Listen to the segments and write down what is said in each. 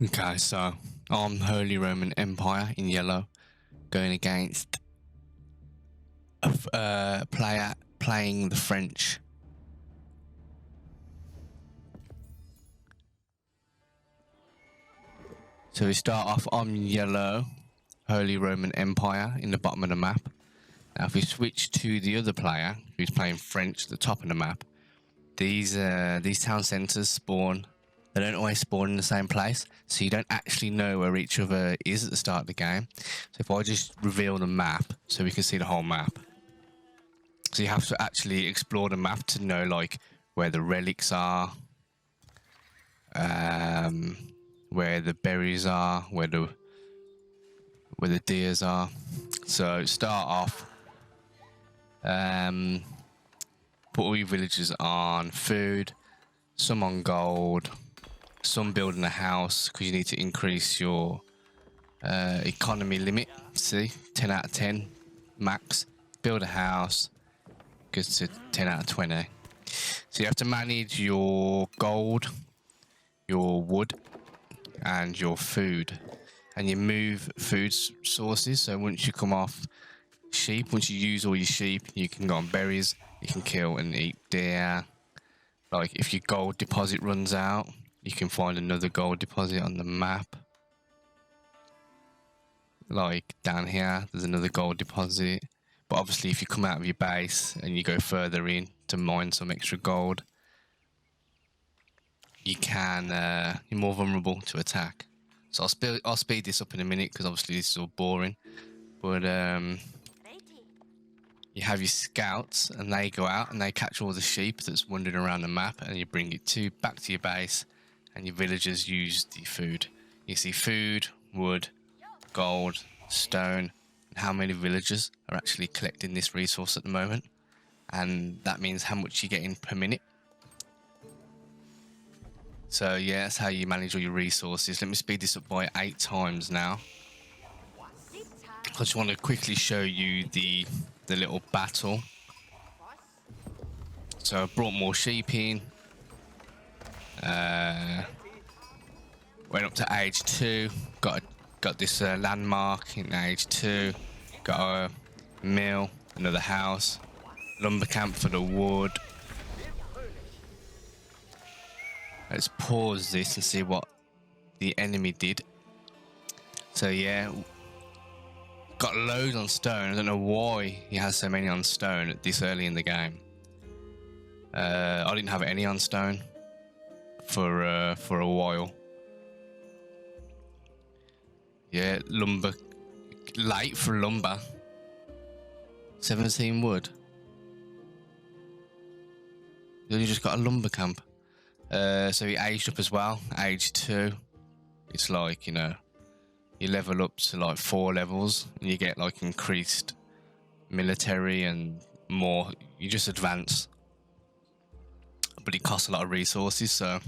Okay, so I'm Holy Roman Empire in yellow, going against a player playing the French. So we start off on yellow, Holy Roman Empire in the bottom of the map. Now if we switch to the other player who's playing French at the top of the map, these town centres spawn. They don't always spawn in the same place, so you don't actually know where each other is at the start of the game. So if I just reveal the map so we can see the whole map. So you have to actually explore the map to know like where the relics are, where the berries are, where the deers are. So start off, put all your villagers on food, some on gold, some building a house because you need to increase your economy limit. See, 10 out of 10 max. Build a house goes to 10 out of 20. So you have to manage your gold, your wood, and your food, and you move food sources. So once you come off sheep, once you use all your sheep, you can go on berries. You can kill and eat deer. Like if your gold deposit runs out, you can find another gold deposit on the map. Like down here, there's another gold deposit. But obviously, if you come out of your base and you go further in to mine some extra gold, you're more vulnerable to attack. So I'll speed this up in a minute because obviously this is all boring. But you have your scouts and they go out and they catch all the sheep that's wandering around the map, and you bring it back to your base, and your villagers use the food. You see food, wood, gold, stone, and how many villagers are actually collecting this resource at the moment, and that means how much you're getting per minute. So yeah, that's how you manage all your resources. Let me speed this up by 8 times now. I just want to quickly show you the little battle. So I brought more sheep in. Went up to age 2. Got this landmark in age 2. Got a mill, another house, lumber camp for the wood. Let's pause this and see what the enemy did. So yeah, got loads on stone. I don't know why he has so many on stone at this early in the game. I didn't have any on stone for a while. Yeah, lumber, late for lumber. 17 wood. You just got a lumber camp. So he aged up as well, age 2. It's like, you level up to like 4 levels and you get like increased military and more. You just advance. But it costs a lot of resources, so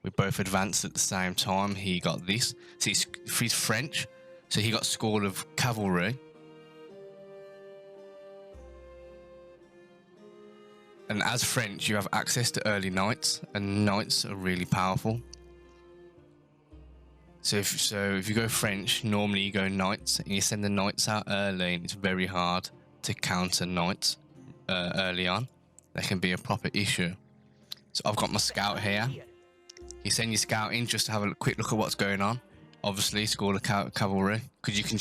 we both advanced at the same time. He got this. See, he's French, so he got School of Cavalry. And as French, you have access to early knights, and knights are really powerful. So if you go French, normally you go knights, and you send the knights out early, and it's very hard to counter knights early on. That can be a proper issue. So I've got my scout here. You send your scout in just to have a quick look at what's going on. Obviously, School of Cavalry, because you can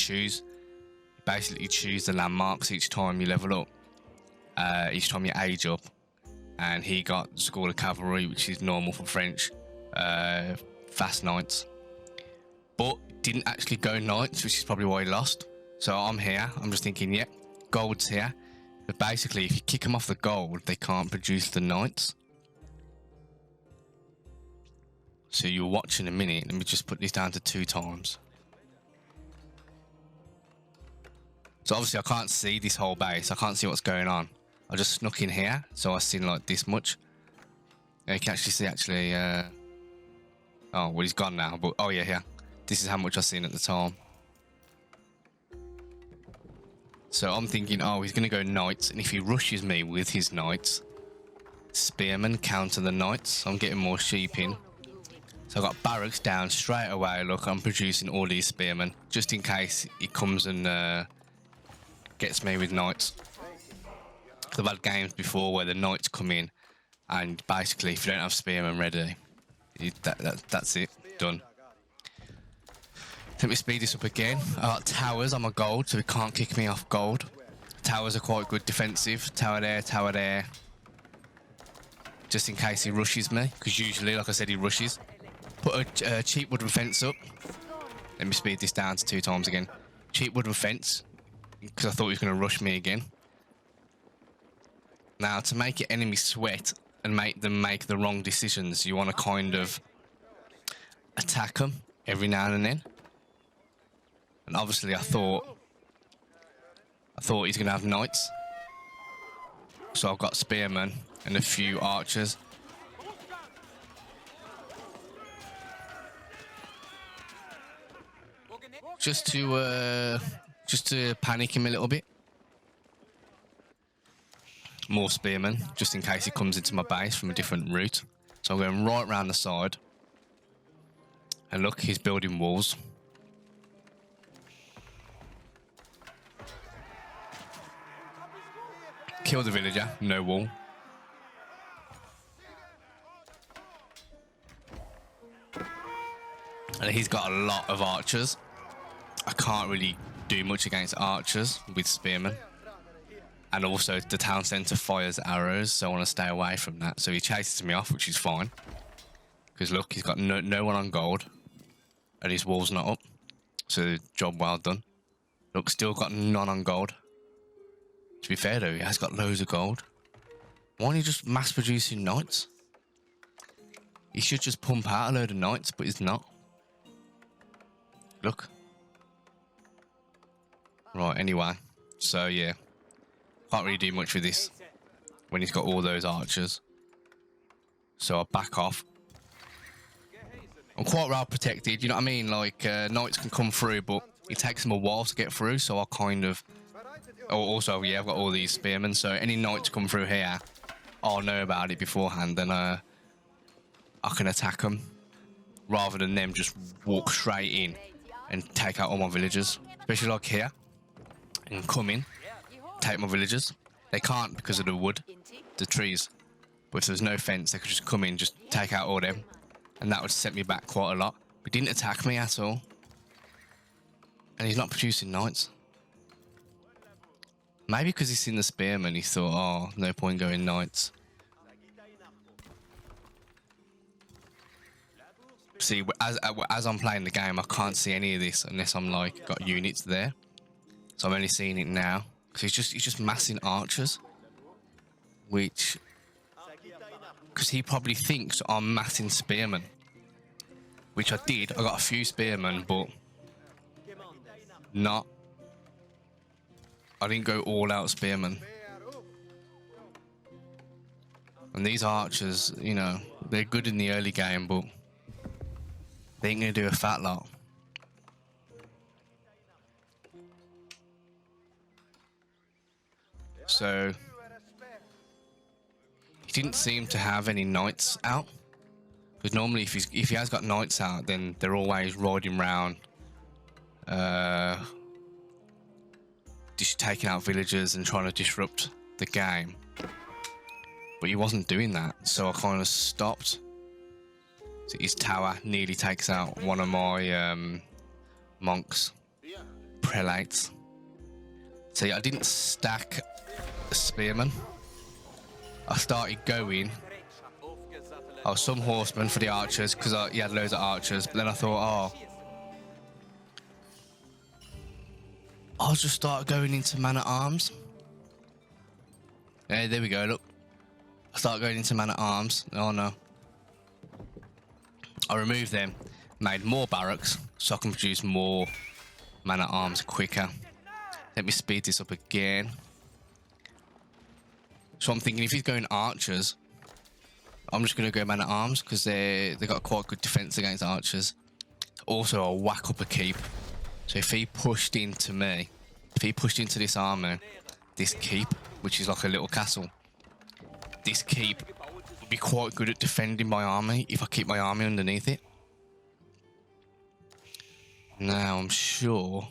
basically choose the landmarks each time you level up, each time you age up. And he got School of Cavalry, which is normal for French, fast knights. But didn't actually go knights, which is probably why he lost. So I'm here. I'm just thinking, yeah, gold's here. But basically, if you kick them off the gold, they can't produce the knights. So you'll watch in a minute. Let me just put this down to 2 times. So obviously I can't see this whole base. I can't see what's going on. I just snuck in here, so I've seen like this much. You can actually see oh, well, he's gone now, but oh yeah, here. This is how much I've seen at the time. So I'm thinking, oh, he's gonna go knights, and if he rushes me with his knights, spearmen counter the knights. So I'm getting more sheep in. So I got barracks down straight away. Look, I'm producing all these spearmen just in case he comes and gets me with knights. I've had games before where the knights come in, and basically, if you don't have spearmen ready, that's it, done. Let me speed this up again. I got towers on my gold, so he can't kick me off gold. Towers are quite good defensive. Tower there. Just in case he rushes me, because usually, like I said, he rushes. Put a cheap wooden fence up. Let me speed this down to 2 times again. Cheap wooden fence, because I thought he was going to rush me again. Now, to make your enemy sweat and make them make the wrong decisions, you want to kind of attack them every now and then. And obviously, I thought he's going to have knights. So I've got spearmen and a few archers. Just to panic him a little bit. More spearmen, just in case he comes into my base from a different route. So I'm going right round the side. And look, he's building walls. Kill the villager, no wall. And he's got a lot of archers. I can't really do much against archers with spearmen. And also the town centre fires arrows, so I want to stay away from that. So he chases me off, which is fine. Because look, he's got no one on gold. And his wall's not up. So job well done. Look, still got none on gold. To be fair though, he has got loads of gold. Why aren't he just mass producing knights? He should just pump out a load of knights, but he's not. Look. Right, anyway. So yeah. Can't really do much with this when he's got all those archers. So I'll back off. I'm quite well protected, you know what I mean? Like, knights can come through, but it takes them a while to get through, so I'll kind of... Oh, also, yeah, I've got all these spearmen, so any knights come through here, I'll know about it beforehand, and I can attack them, rather than them just walk straight in and take out all my villagers. Especially like here, and come in, take my villagers. They can't because of the wood, the trees. But if there's no fence, they could just come in, just take out all them, and that would set me back quite a lot. But he didn't attack me at all. And he's not producing knights. Maybe because he's seen the spearman, he thought, oh, no point going knights. See, as I'm playing the game, I can't see any of this unless I'm like got units there. So I'm only seeing it now. Because he's just massing archers. Which... Because he probably thinks I'm massing spearmen. Which I did. I got a few spearmen, but... Not... I didn't go all out spearmen. And these archers, you know, they're good in the early game, but... They ain't gonna do a fat lot. So... He didn't seem to have any knights out. Because normally if he has got knights out, then they're always riding round. Just taking out villagers and trying to disrupt the game. But he wasn't doing that, so I kind of stopped. So his tower nearly takes out one of my monks, prelates. So yeah, I didn't stack the spearmen. I started going. I was some horsemen for the archers because he had loads of archers. But then I thought, oh, I'll just start going into man-at-arms. Yeah, there we go, look. I start going into man-at-arms. Oh no. I removed them, made more barracks, so I can produce more man-at-arms quicker. Let me speed this up again. So I'm thinking if he's going archers, I'm just going to go man-at-arms because they got quite good defense against archers. Also, I'll whack up a keep. So if he pushed into me, if he pushed into this army, this keep, which is like a little castle, this keep would be quite good at defending my army if I keep my army underneath it. Now I'm sure.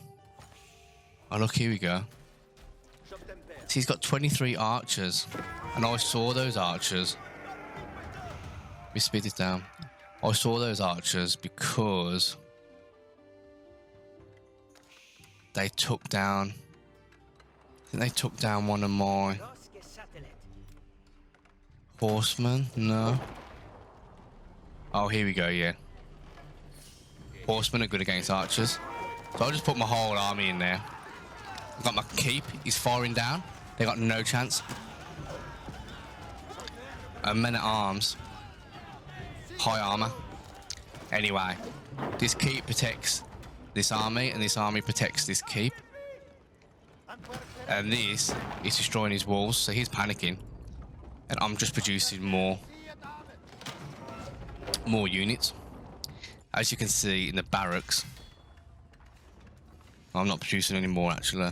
Oh look, here we go. See, he's got 23 archers, and I saw those archers. Let me speed this down. I saw those archers because they took down. I think they took down one of my horsemen. No. Oh, here we go. Yeah. Horsemen are good against archers, so I'll just put my whole army in there. I've got my keep. He's firing down. They got no chance. Men at arms. High armor. Anyway, this keep protects this army, and this army protects this keep. And this is destroying his walls, so he's panicking. And I'm just producing more units. As you can see in the barracks, I'm not producing any more actually.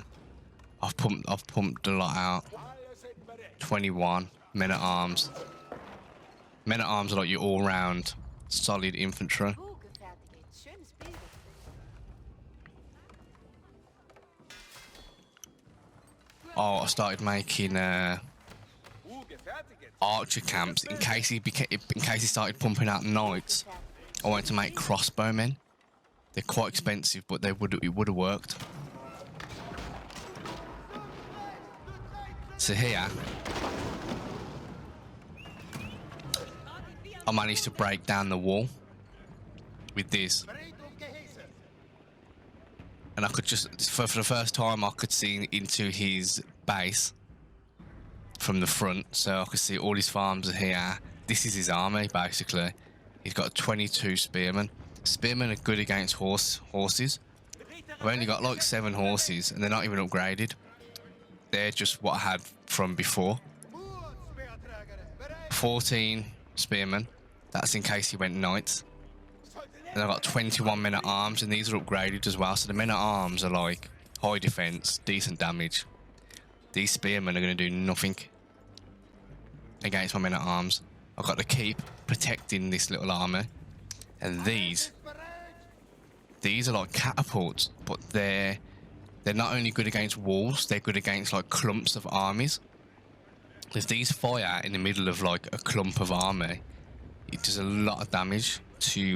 I've pumped a lot out. 21 men at arms. Men at arms are like your all-round solid infantry. Oh, I started making archer camps in case he started pumping out knights. I wanted to make crossbowmen. They're quite expensive, but it would have worked. So here, I managed to break down the wall with this. And I could just, for the first time, I could see into his base from the front. So I could see all his farms are here. This is his army, basically. He's got 22 spearmen. Spearmen are good against horses. I've only got like 7 horses, and they're not even upgraded. They're just what I had from before. 14 spearmen. That's in case he went knights. And I've got 21 men at arms, and these are upgraded as well. So the men at arms are like high defense, decent damage. These spearmen are going to do nothing against my men at arms. I've got the keep protecting this little army. And these are like catapults, but they're not only good against walls, they're good against like clumps of armies. If these fire in the middle of like a clump of army, it does a lot of damage to you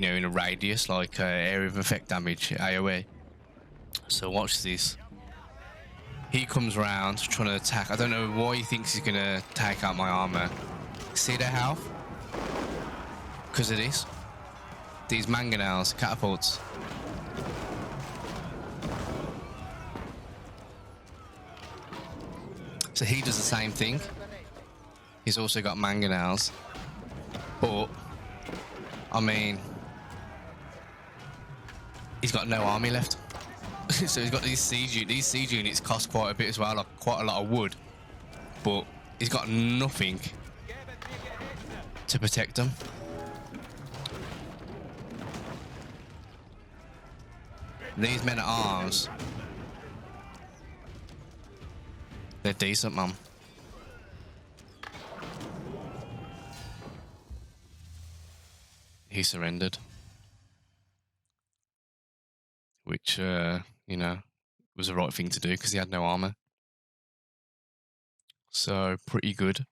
know, in a radius, like area of effect damage, AoE. So watch this. He comes round trying to attack. I don't know why he thinks he's gonna take out my armor. See their health? Because of this. These mangonels, catapults. So he does the same thing. He's also got mangonels. But, I mean, he's got no army left. So he's got these siege units. These siege units cost quite a bit as well, like quite a lot of wood. But he's got nothing to protect them. These men at arms, they're decent, man. He surrendered. Which, you know, was the right thing to do because he had no armor. So, pretty good.